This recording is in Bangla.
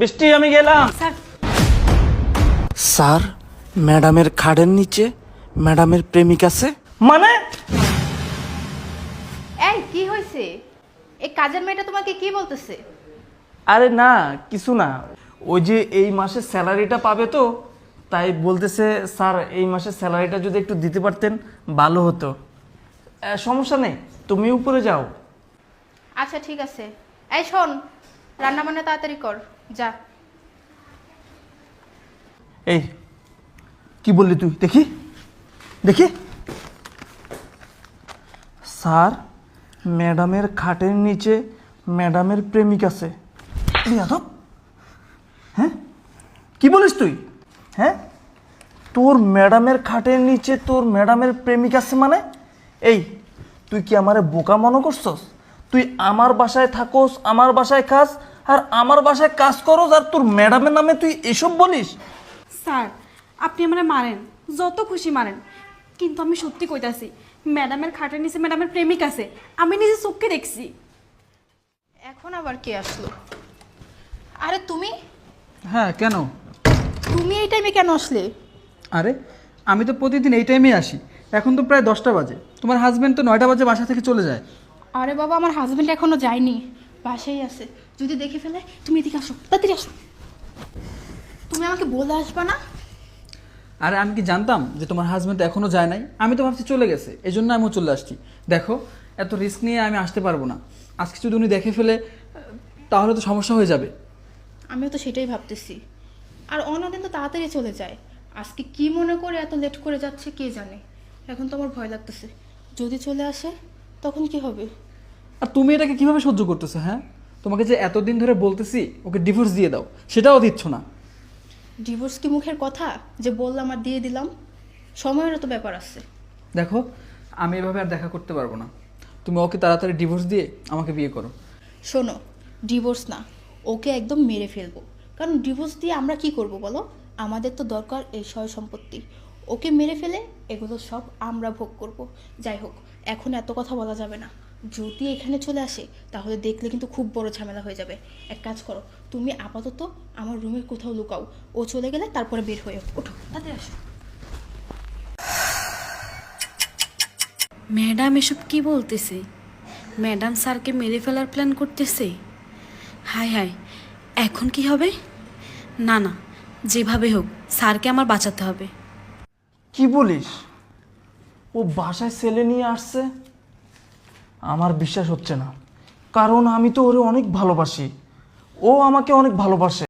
বৃষ্টি আমি গেলাম। স্যার স্যার, ম্যাডামের খাটের নিচে ম্যাডামের প্রেমিক আছে। মানে এই কি হয়েছে? এই কাজের মেয়েটা তোমাকে কি বলতেছে? আরে না, কিছু না। ওই যে এই মাসের স্যালারিটা পাবে তো, তাই বলতেছে স্যার এই মাসের স্যালারিটা যদি একটু দিতে পারতেন ভালো হতো। সমস্যা নেই, তুমি উপরে যাও। আচ্ছা ঠিক আছে। এই শোন, রান্না বান্না তাড়াতাড়ি কর, যা। এই কি বললি তুই? দেখি দেখি। স্যার, ম্যাডামের খাটের নিচে ম্যাডামের প্রেমিক আছে। যাদব, হ্যাঁ কি বলিস তুই? হ্যাঁ, তোর ম্যাডামের খাটের নিচে তোর ম্যাডামের প্রেমিক আছে মানে? এই তুই কি আমারে বোকা মনে করছস? তুই আমার বাসায় থাকোস, আমার বাসায় খাস, আর আমার বাসায় কাজ করস, আর তোর ম্যাডামের নামে তুই এসব বলিস? স্যার, আপনি আমারে মারেন, যত খুশি মারেন, কিন্তু আমি সত্যি কইতাছি, ম্যাডামের খাটের নিচে ম্যাডামের প্রেমিক আছে, আমি নিজে চোখে দেখছি। এখন আবার কে আসলো? আরে তুমি হ্যাঁ, কেন? তুমি এই টাইমে কেন আসলে? আরে আমি তো প্রতিদিন এই টাইমে আসি। এখন তো প্রায় 10টা বাজে। তোমার হাজবেন্ড তো 9টা বাজে বাসা থেকে চলে যায়। আরে বাবা, আমার হাজবেন্ড এখনো যায়নি, বাসায় আছে। যদি দেখে ফেলে, তুমি এদিকে আসো, তাড়াতাড়ি আসো। তুমি আমাকে বলে আসবা না? আরে আমি কি জানতাম যে তোমার হাজবেন্ড এখনো যায় নাই? আমি তো ভাবছি চলে গেছে, এই জন্য আমিও চলে আসছি। দেখো, এত রিস্ক নিয়ে আমি আসতে পারবো না। আজকে যদি উনি দেখে ফেলে তাহলে তো সমস্যা হয়ে যাবে। আমিও তো সেটাই ভাবতেছি। আর অন্যদিন তো তাড়াতাড়ি চলে যায়, আজকে কি মনে করে এত লেট করে যাচ্ছে কে জানে। এখন তো আমার ভয় লাগতেছে, যদি চলে আসে তখন কি হবে? আর তুমি এটাকে কিভাবে সহ্য করতেছো? হ্যাঁ, তোমাকে যে এতদিন ধরে বলতেছি ওকে ডিভোর্স দিয়ে দাও, সেটাও দিচ্ছ না। ডিভোর্স কি মুখের কথা যে বললাম আর দিয়ে দিলাম? সময়েরও তো ব্যাপার আছে। দেখো, আমি এভাবে আর দেখা করতে পারবো না। তুমি ওকে তাড়াতাড়ি ডিভোর্স দিয়ে আমাকে বিয়ে করো। শোনো, ডিভোর্স না, ওকে একদম মেরে ফেলবো। কারণ ডিভোর্স দিয়ে আমরা কি করব বলো? আমাদের তো দরকার এই সয় সম্পত্তি। ওকে মেরে ফেলে এগুলো সব আমরা ভোগ করব। যাই হোক, এখন এত কথা বলা যাবে না। যদি এখানে চলে আসে তাহলে দেখলে কিন্তু খুব বড় ঝামেলা হয়ে যাবে। এক কাজ করো, তুমি আপাতত আমার রুমের কোথাও লুকাও। ও চলে গেলে তারপরে বের হয়ে ওঠো, তাড়াতাড়ি আসো। ম্যাডাম এসব কি বলতেছে? ম্যাডাম স্যারকে মেরে ফেলার প্ল্যান করতেছে। হায় হায়, এখন কি হবে? না না, যেভাবে হোক স্যারকে আমার বাঁচাতে হবে। কি বলিস? ও বাসায় ছেলে নিয়ে আসছে? আমার বিশ্বাস হচ্ছে না, কারণ আমি তো ওরে অনেক ভালোবাসি, ও আমাকে অনেক ভালোবাসে।